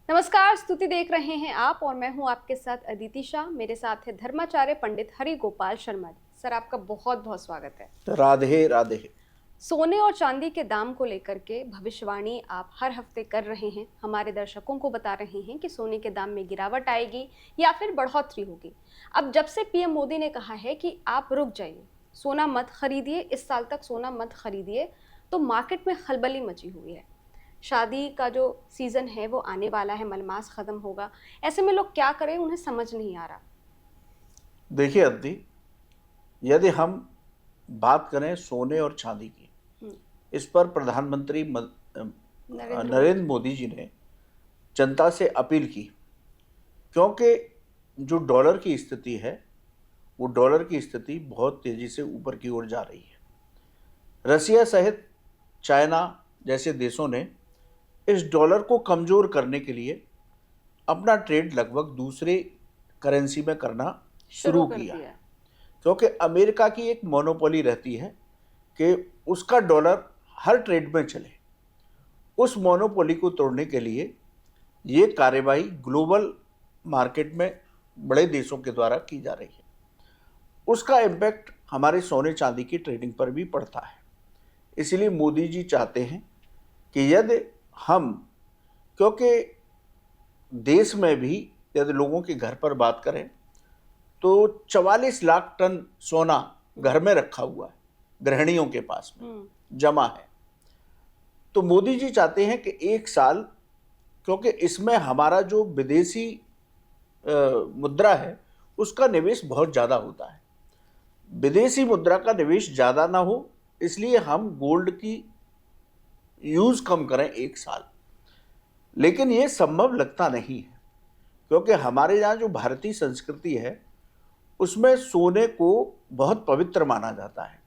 नमस्कार, स्तुति देख रहे हैं आप और मैं हूं आपके साथ अदिति शाह। मेरे साथ है धर्माचार्य पंडित हरि गोपाल शर्मा जी। सर, आपका बहुत बहुत स्वागत है। राधे राधे। सोने और चांदी के दाम को लेकर के भविष्यवाणी आप हर हफ्ते कर रहे हैं, हमारे दर्शकों को बता रहे हैं कि सोने के दाम में गिरावट आएगी या फिर बढ़ोतरी होगी। अब जब से पीएम मोदी ने कहा है कि आप रुक जाइए, सोना मत खरीदिए, इस साल तक सोना मत खरीदिए, तो मार्केट में खलबली मची हुई है। शादी का जो सीजन है वो आने वाला है, मलमास खत्म होगा, ऐसे में लोग क्या करें, उन्हें समझ नहीं आ रहा। देखिए अदिति, यदि हम बात करें सोने और चांदी की, इस पर प्रधानमंत्री नरेंद्र मोदी जी ने जनता से अपील की, क्योंकि जो डॉलर की स्थिति है वो डॉलर की स्थिति बहुत तेजी से ऊपर की ओर जा रही है। रसिया सहित चाइना जैसे देशों ने इस डॉलर को कमज़ोर करने के लिए अपना ट्रेड लगभग दूसरे करेंसी में करना शुरू किया है, क्योंकि अमेरिका की एक मोनोपोली रहती है कि उसका डॉलर हर ट्रेड में चले। उस मोनोपोली को तोड़ने के लिए ये कार्रवाई ग्लोबल मार्केट में बड़े देशों के द्वारा की जा रही है। उसका इम्पैक्ट हमारे सोने चांदी की ट्रेडिंग पर भी पड़ता है। इसलिए मोदी जी चाहते हैं कि यदि हम, क्योंकि देश में भी यदि लोगों के घर पर बात करें तो 44 लाख टन सोना घर में रखा हुआ है, गृहिणियों के पास में जमा है। तो मोदी जी चाहते हैं कि एक साल, क्योंकि इसमें हमारा जो विदेशी मुद्रा है उसका निवेश बहुत ज़्यादा होता है, विदेशी मुद्रा का निवेश ज़्यादा ना हो, इसलिए हम गोल्ड की यूज़ कम करें एक साल। लेकिन ये संभव लगता नहीं है, क्योंकि हमारे यहाँ जो भारतीय संस्कृति है उसमें सोने को बहुत पवित्र माना जाता है,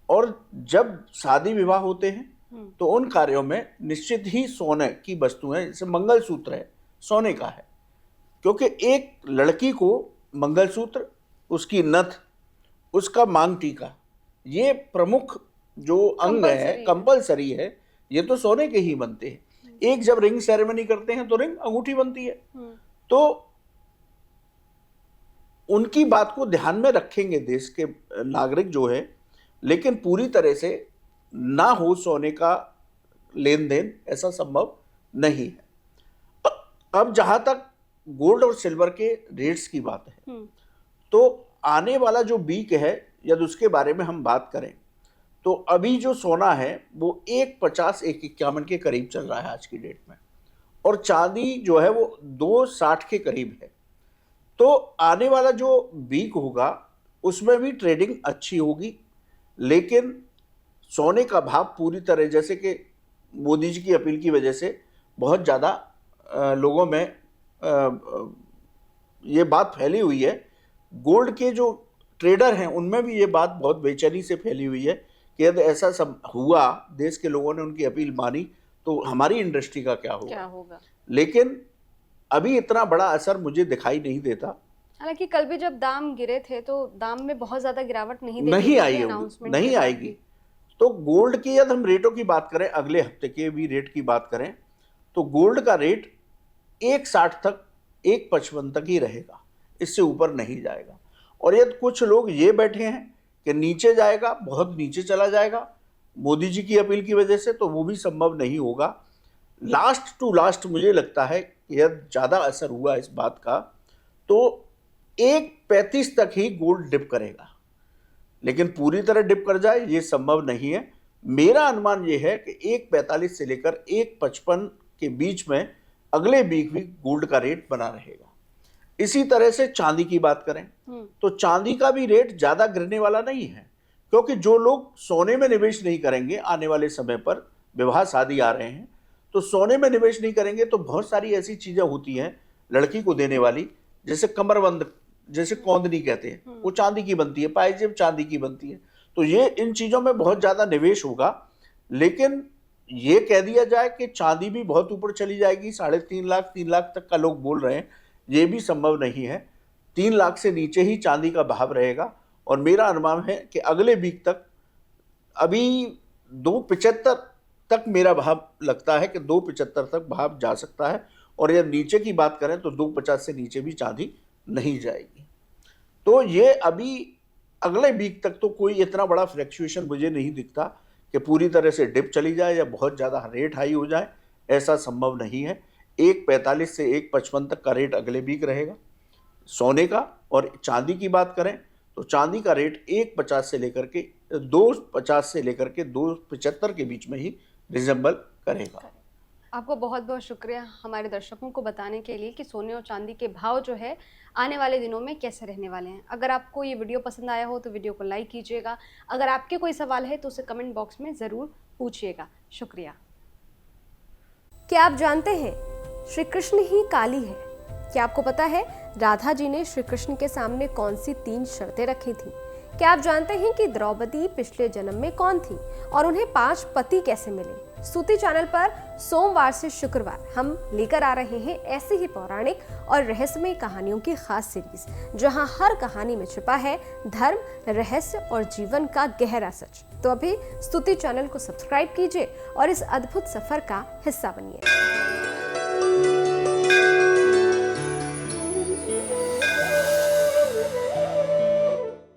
और जब शादी विवाह होते हैं तो उन कार्यों में निश्चित ही सोने की वस्तुएं, जैसे मंगलसूत्र है सोने का है, क्योंकि एक लड़की को मंगलसूत्र, उसकी नथ, उसका मांग टीका, ये प्रमुख जो अंग है, कंपलसरी है, ये तो सोने के ही बनते हैं। एक जब रिंग सेरेमनी करते हैं तो रिंग अंगूठी बनती है। तो उनकी बात को ध्यान में रखेंगे देश के नागरिक जो है, लेकिन पूरी तरह से ना हो सोने का लेन देन, ऐसा संभव नहीं है। अब जहां तक गोल्ड और सिल्वर के रेट्स की बात है, तो आने वाला जो वीक है यदि उसके बारे में हम बात करें तो अभी जो सोना है वो 150 151 के करीब चल रहा है आज की डेट में, और चांदी जो है वो 260 के करीब है। तो आने वाला जो वीक होगा उसमें भी ट्रेडिंग अच्छी होगी, लेकिन सोने का भाव पूरी तरह, जैसे कि मोदी जी की अपील की वजह से बहुत ज़्यादा लोगों में ये बात फैली हुई है, गोल्ड के जो ट्रेडर हैं उनमें भी ये बात बहुत बेचैनी से फैली हुई है कि यदि ऐसा सब हुआ, देश के लोगों ने उनकी अपील मानी, तो हमारी इंडस्ट्री का क्या होगा। लेकिन अभी इतना बड़ा असर मुझे दिखाई नहीं देता। हालांकि कल भी जब दाम गिरे थे तो दाम में बहुत ज्यादा गिरावट नहीं आएगी। तो गोल्ड की यदि हम रेटों की बात करें, अगले हफ्ते के भी रेट की बात करें, तो गोल्ड का रेट 160 तक, 155 तक ही रहेगा, इससे ऊपर नहीं जाएगा। और यदि कुछ लोग ये बैठे हैं कि नीचे जाएगा, बहुत नीचे चला जाएगा मोदी जी की अपील की वजह से, तो वो भी संभव नहीं होगा। लास्ट टू लास्ट मुझे लगता है कि यदि ज़्यादा असर हुआ इस बात का तो 135 तक ही गोल्ड डिप करेगा, लेकिन पूरी तरह डिप कर जाए ये संभव नहीं है। मेरा अनुमान ये है कि 145 से लेकर 155 के बीच में अगले वीक भी गोल्ड का रेट बना रहेगा। इसी तरह से चांदी की बात करें तो चांदी का भी रेट ज़्यादा गिरने वाला नहीं है, क्योंकि जो लोग सोने में निवेश नहीं करेंगे आने वाले समय पर, विवाह शादी आ रहे हैं, तो सोने में निवेश नहीं करेंगे तो बहुत सारी ऐसी चीज़ें होती हैं लड़की को देने वाली, जैसे कमरबंद, जैसे कौंदनी कहते हैं, वो चांदी की बनती है, पायजेब चांदी की बनती है। तो ये इन चीज़ों में बहुत ज़्यादा निवेश होगा। लेकिन ये कह दिया जाए कि चांदी भी बहुत ऊपर चली जाएगी, 3.5 लाख 3 लाख तक का लोग बोल रहे हैं, ये भी संभव नहीं है। 3 लाख से नीचे ही चांदी का भाव रहेगा, और मेरा अनुमान है कि अगले वीक तक, अभी 275 तक मेरा भाव लगता है कि 275 तक भाव जा सकता है, और यदि नीचे की बात करें तो 250 से नीचे भी चांदी नहीं जाएगी। तो ये अभी अगले वीक तक तो कोई इतना बड़ा फ्लक्चुएशन मुझे नहीं दिखता कि पूरी तरह से डिप चली जाए या बहुत ज़्यादा रेट हाई हो जाए, ऐसा संभव नहीं है। 1.45 से 1.55 तक का रेट अगले वीक रहेगा सोने का। और चांदी की बात करें तो चांदी का रेट 1.50 से लेकर के 2.50 से लेकर के 2.75 के बीच में ही रिजेंबल करेगा। आपको बहुत बहुत शुक्रिया हमारे दर्शकों को बताने के लिए कि सोने और चांदी के भाव जो है आने वाले दिनों में कैसे रहने वाले हैं। अगर आपको ये वीडियो पसंद आया हो तो वीडियो को लाइक कीजिएगा। अगर आपके कोई सवाल है तो उसे कमेंट बॉक्स में ज़रूर पूछिएगा। शुक्रिया। क्या आप जानते हैं श्री कृष्ण ही काली है? क्या आपको पता है राधा जी ने श्री कृष्ण के सामने कौन सी 3 शर्तें रखी थी? क्या आप जानते हैं कि द्रौपदी पिछले जन्म में कौन थी और उन्हें 5 पति कैसे मिले? स्तुति चैनल पर सोमवार से शुक्रवार हम लेकर आ रहे हैं ऐसी ही पौराणिक और रहस्यमय कहानियों की खास सीरीज, जहां हर कहानी में छिपा है धर्म, रहस्य और जीवन का गहरा सच। तो अभी स्तुति चैनल को सब्सक्राइब कीजिए और इस अद्भुत सफर का हिस्सा बनिए।